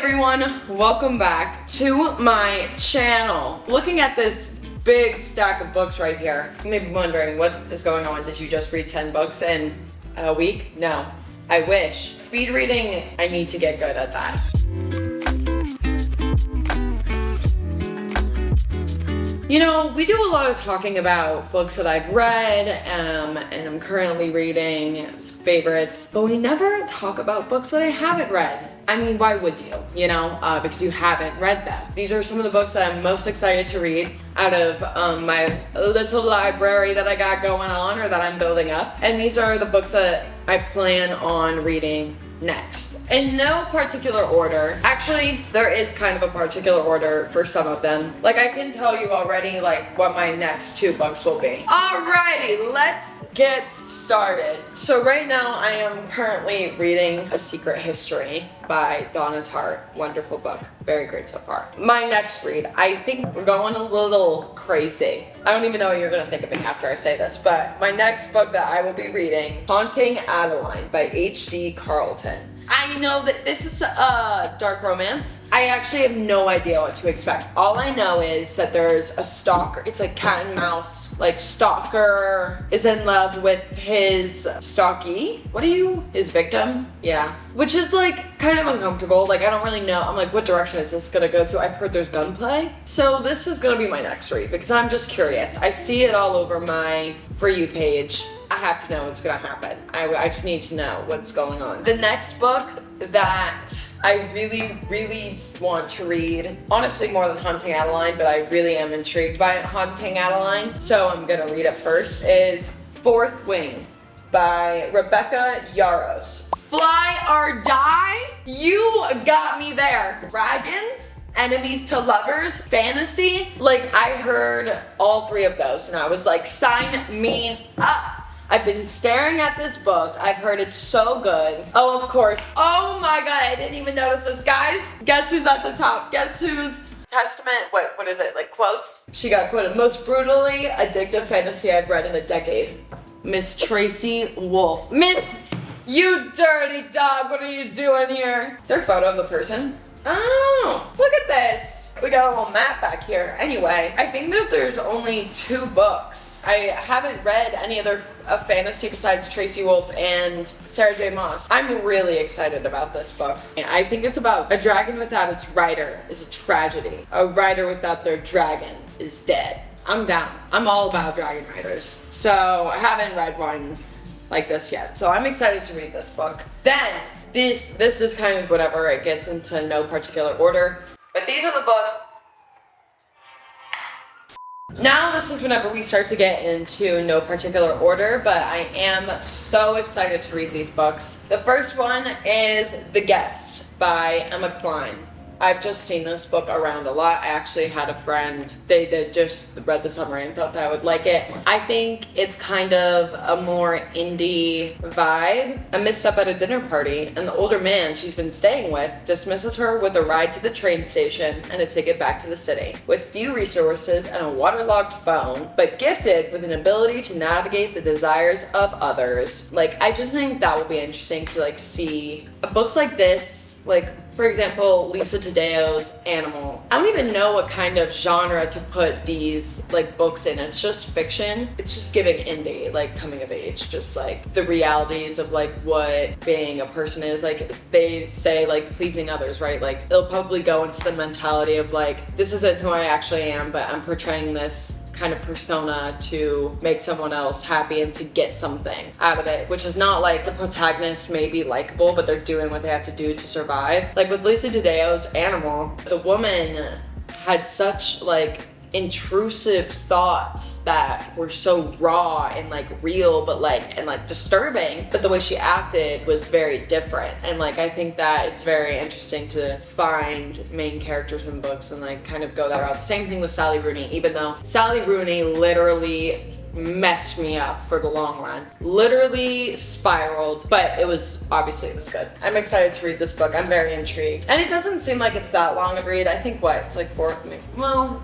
everyone, welcome back to my channel. Looking at this big stack of books right here, you may be wondering what is going on. Did you just read 10 books in a week? No, I wish. Speed reading, I need to get good at that. You know, we do a lot of talking about books that I've read and I'm currently reading, favorites, but we never talk about books that I haven't read. I mean, why would you? You know, because you haven't read them. These are some of the books that I'm most excited to read out of my little library that I got going on or that I'm building up. And these are the books that I plan on reading next. In no particular order. Actually, there is kind of a particular order for some of them. Like, I can tell you already, like, what my next two books will be. Alrighty, let's get started. So right now, I am currently reading A Secret History by Donna Tartt. Wonderful book. Very great so far. My next read, I think we're going a little crazy. I don't even know what you're gonna think of me after I say this, but my next book that I will be reading, Haunting Adeline by H.D. Carlton. I know that this is a dark romance. I actually have no idea what to expect. All I know is that there's a stalker. It's like cat and mouse. Like, stalker is in love with his stalkee. His victim? Yeah. Which is like kind of uncomfortable. Like, I don't really know. I'm like, what direction is this gonna go to? I've heard there's gunplay. So this is gonna be my next read because I'm just curious. I see it all over my For You page. I have to know what's gonna happen. I just need to know what's going on. The next book that I really want to read, honestly more than Haunting Adeline, but I really am intrigued by Haunting Adeline, so I'm gonna read it first, is Fourth Wing by Rebecca Yarros. Fly or Die? You got me there. Dragons? Enemies to lovers, fantasy. Like, I heard all three of those and I was like, sign me up. I've been staring at this book. I've heard it's so good. Oh, of course. Oh my God, I didn't even notice this, guys. Guess who's at the top? Guess who's testament? What is it, like quotes? She got quoted, most brutally addictive fantasy I've read in a decade. Miss Tracy Wolff. Miss, you dirty dog, what are you doing here? Is there a photo of the person? Oh, look at this. We got a little map back here. Anyway, I think that there's only 2 books. I haven't read any other fantasy besides Tracy Wolff and Sarah J. Maas. I'm really excited about this book. I think it's about a dragon without its rider is a tragedy. A rider without their dragon is dead. I'm down. I'm all about dragon riders. So I haven't read one like this yet. So I'm excited to read this book. Then, this is kind of whatever, it gets into no particular order. But these are the books. Now this is whenever we start to get into no particular order, but I am so excited to read these books. The first one is The Guest by Emma Cline. I've just seen this book around a lot. I actually had a friend, they just read the summary and thought that I would like it. I think it's kind of a more indie vibe. A misstep at a dinner party, and the older man she's been staying with dismisses her with a ride to the train station and a ticket back to the city. With few resources and a waterlogged phone, but gifted with an ability to navigate the desires of others. Like, I just think that will be interesting to like see books like this, like, for example, Lisa Taddeo's Animal. I don't even know what kind of genre to put these like books in. It's just fiction. It's just giving indie, like coming of age, just like the realities of like what being a person is. Like, they say like pleasing others, right? Like, they'll probably go into the mentality of like, this isn't who I actually am, but I'm portraying this kind of persona to make someone else happy and to get something out of it, which is not like the protagonist may be likable, but they're doing what they have to do to survive. Like with Lisa Taddeo's Animal, the woman had such like intrusive thoughts that were so raw and like real, but like and like disturbing, but the way she acted was very different. And like, I think that it's very interesting to find main characters in books and like kind of go that route. The same thing with Sally Rooney, even though Sally Rooney literally messed me up for the long run. Literally spiraled, but it was good. I'm excited to read this book. I'm very intrigued. And it doesn't seem like it's that long of a read. I think it's like 4, well,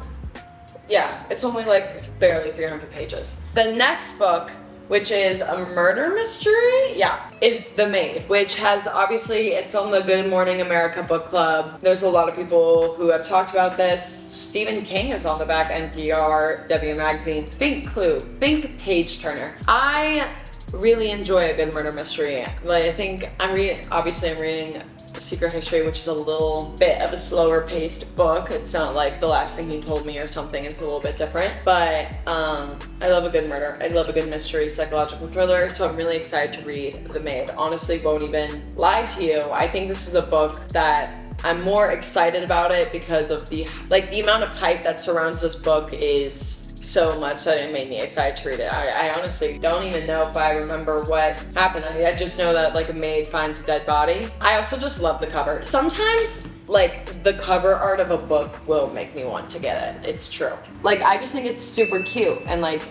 yeah, it's only like barely 300 pages. The next book which is a murder mystery. Yeah, is The Maid, which has obviously, it's on the Good Morning America book club. There's a lot of people who have talked about this. Stephen King is on the back, NPR, W Magazine. Think Clue, think Page Turner. I really enjoy a good murder mystery. Like, I think I'm reading Secret History, which is a little bit of a slower paced book. It's not like The Last Thing You Told Me or something. It's a little bit different. But I love a good murder. I love a good mystery, psychological thriller. So I'm really excited to read The Maid. Honestly, won't even lie to you. I think this is a book that I'm more excited about it because of the amount of hype that surrounds this book is so much that it made me excited to read it. I honestly don't even know if I remember what happened. I just know that like a maid finds a dead body. I also just love the cover. Sometimes like the cover art of a book will make me want to get it. It's true. Like I just think it's super cute and like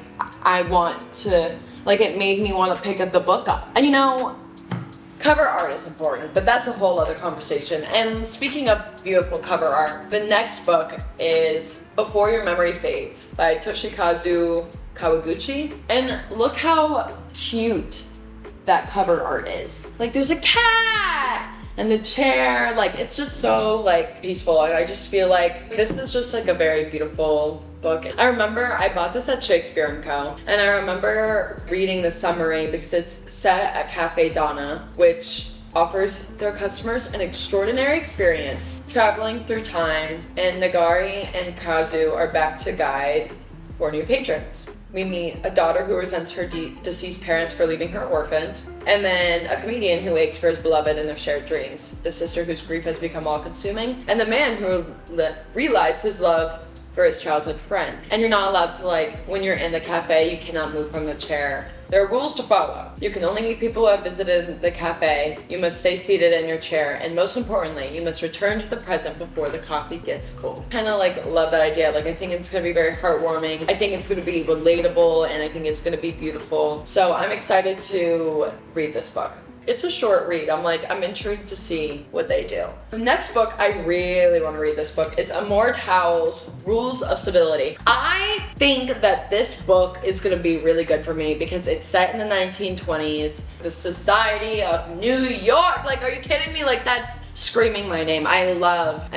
I want to, like it made me want to pick the book up. And you know, cover art is important, but that's a whole other conversation. And speaking of beautiful cover art, the next book is Before Your Memory Fades by Toshikazu Kawaguchi. And look how cute that cover art is. Like there's a cat and the chair, like it's just so like peaceful. And I just feel like this is just like a very beautiful book. I remember I bought this at Shakespeare & Co. And I remember reading the summary because it's set at Cafe Donna, which offers their customers an extraordinary experience traveling through time, and Nagari and Kazu are back to guide for new patrons. We meet a daughter who resents her deceased parents for leaving her orphaned, and then a comedian who aches for his beloved and their shared dreams, the sister whose grief has become all-consuming, and the man who realized his love for his childhood friend. And you're not allowed to, like, when you're in the cafe, you cannot move from the chair. There are rules to follow. You can only meet people who have visited the cafe. You must stay seated in your chair. And most importantly, you must return to the present before the coffee gets cold. Kind of like love that idea. Like I think it's going to be very heartwarming. I think it's going to be relatable and I think it's going to be beautiful. So I'm excited to read this book. It's a short read. I'm intrigued to see what they do. The next book, I really want to read this book, is Amor Towell's Rules of Civility. I think that this book is going to be really good for me because it's set in the 1920s, the Society of New York. Like, are you kidding me? Like, that's screaming my name. I love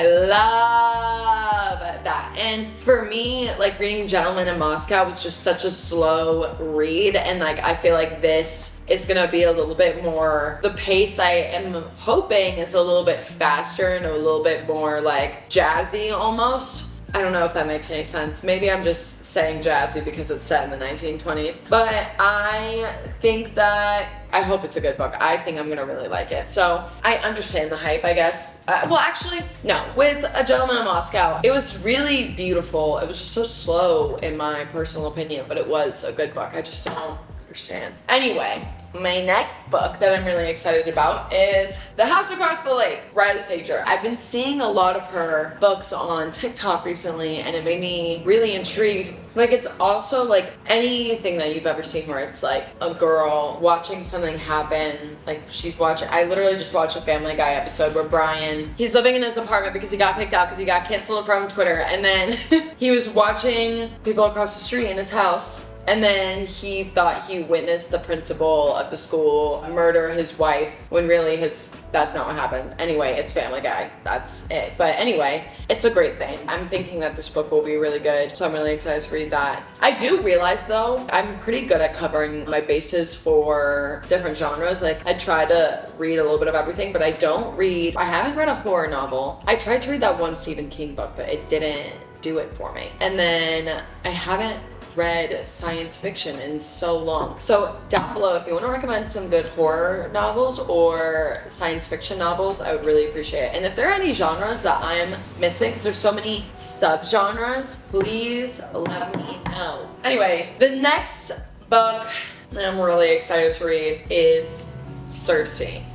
that. And for me, like reading Gentleman in Moscow was just such a slow read. And like, I feel like this is gonna be a little bit more, the pace I am hoping is a little bit faster and a little bit more like jazzy almost. I don't know if that makes any sense. Maybe I'm just saying jazzy because it's set in the 1920s. But I think that, I hope it's a good book. I think I'm gonna really like it. So I understand the hype, I guess. Well, actually, no. With A Gentleman in Moscow, it was really beautiful. It was just so slow in my personal opinion, but it was a good book. I just don't understand. Anyway, my next book that I'm really excited about is The House Across the Lake, Riley Sager. I've been seeing a lot of her books on TikTok recently and it made me really intrigued. Like it's also like anything that you've ever seen where it's like a girl watching something happen. Like she's watching, I literally just watched a Family Guy episode where Brian, he's living in his apartment because he got kicked out because he got canceled from Twitter. And then he was watching people across the street in his house. And then he thought he witnessed the principal of the school murder his wife when really that's not what happened. Anyway, it's Family Guy. That's it. But anyway, it's a great thing. I'm thinking that this book will be really good, so I'm really excited to read that. I do realize though, I'm pretty good at covering my bases for different genres. Like I try to read a little bit of everything, but I haven't read a horror novel. I tried to read that one Stephen King book, but it didn't do it for me. And then I haven't read science fiction in so long. So down below, if you want to recommend some good horror novels or science fiction novels, I would really appreciate it. And if there are any genres that I'm missing, because there's so many subgenres, please let me know. Anyway, the next book that I'm really excited to read is Cersei.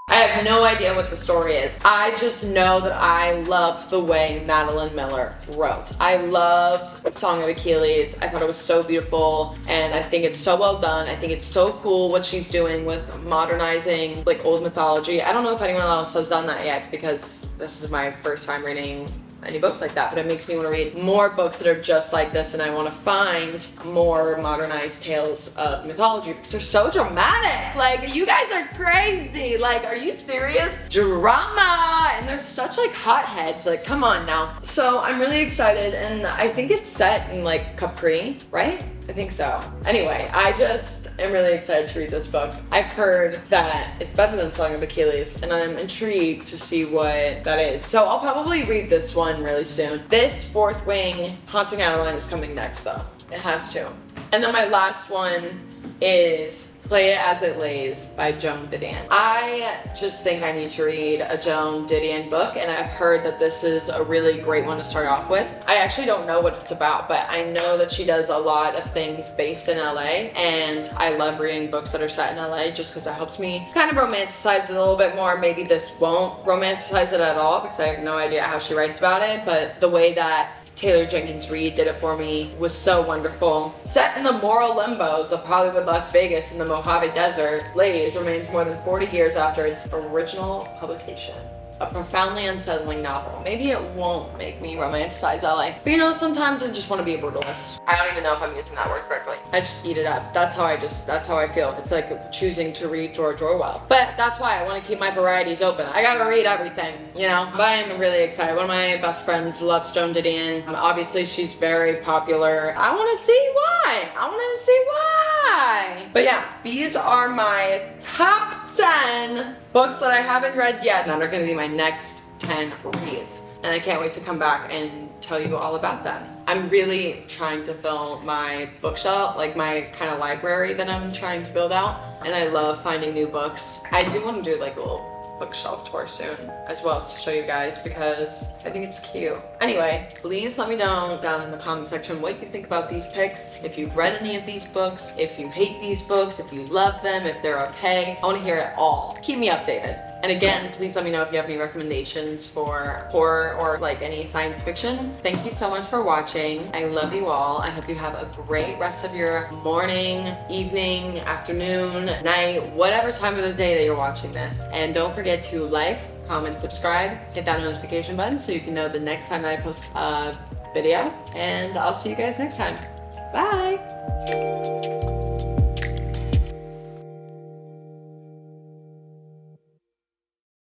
I have no idea what the story is. I just know that I loved the way Madeline Miller wrote. I loved Song of Achilles. I thought it was so beautiful and I think it's so well done. I think it's so cool what she's doing with modernizing like old mythology. I don't know if anyone else has done that yet because this is my first time reading any books like that, but it makes me want to read more books that are just like this, and I want to find more modernized tales of mythology because they're so dramatic. Like, you guys are crazy. Like, are you serious? Drama! And they're such like hotheads. Like, come on now. So I'm really excited, and I think it's set in like Capri, right? I think so. Anyway, I just am really excited to read this book. I've heard that it's better than Song of Achilles, and I'm intrigued to see what that is. So I'll probably read this one really soon. This Fourth Wing Haunting Adeline is coming next though. It has to. And then my last one is Play It As It Lays by Joan Didion. I just think I need to read a Joan Didion book, and I've heard that this is a really great one to start off with. I actually don't know what it's about, but I know that she does a lot of things based in LA, and I love reading books that are set in LA just because it helps me kind of romanticize it a little bit more. Maybe this won't romanticize it at all because I have no idea how she writes about it, but the way that Taylor Jenkins Reid did it for me was so wonderful. Set in the moral limbos of Hollywood, Las Vegas, in the Mojave Desert, Lays remains more than 40 years after its original publication. A profoundly unsettling novel. Maybe it won't make me romanticize LA. But you know, sometimes I just want to be a brutalist. I don't even know if I'm using that word correctly. I just eat it up. That's how I feel. It's like choosing to read George Orwell. But that's why I want to keep my varieties open. I gotta read everything, you know? But I'm really excited. One of my best friends loves Joan Didion. Obviously, she's very popular. I want to see why. But yeah, these are my top 10 books that I haven't read yet, and they're going to be my next 10 reads. And I can't wait to come back and tell you all about them. I'm really trying to fill my bookshelf, like my kind of library that I'm trying to build out. And I love finding new books. I do want to do like a little bookshelf tour soon as well to show you guys because I think it's cute. Anyway, please let me know down in the comment section what you think about these picks. If you've read any of these books, if you hate these books, if you love them, if they're okay. I want to hear it all. Keep me updated. And again, please let me know if you have any recommendations for horror or like any science fiction. Thank you so much for watching. I love you all. I hope you have a great rest of your morning, evening, afternoon, night, whatever time of the day that you're watching this. And don't forget to like, comment, subscribe, hit that notification button so you can know the next time that I post a video. And I'll see you guys next time. Bye!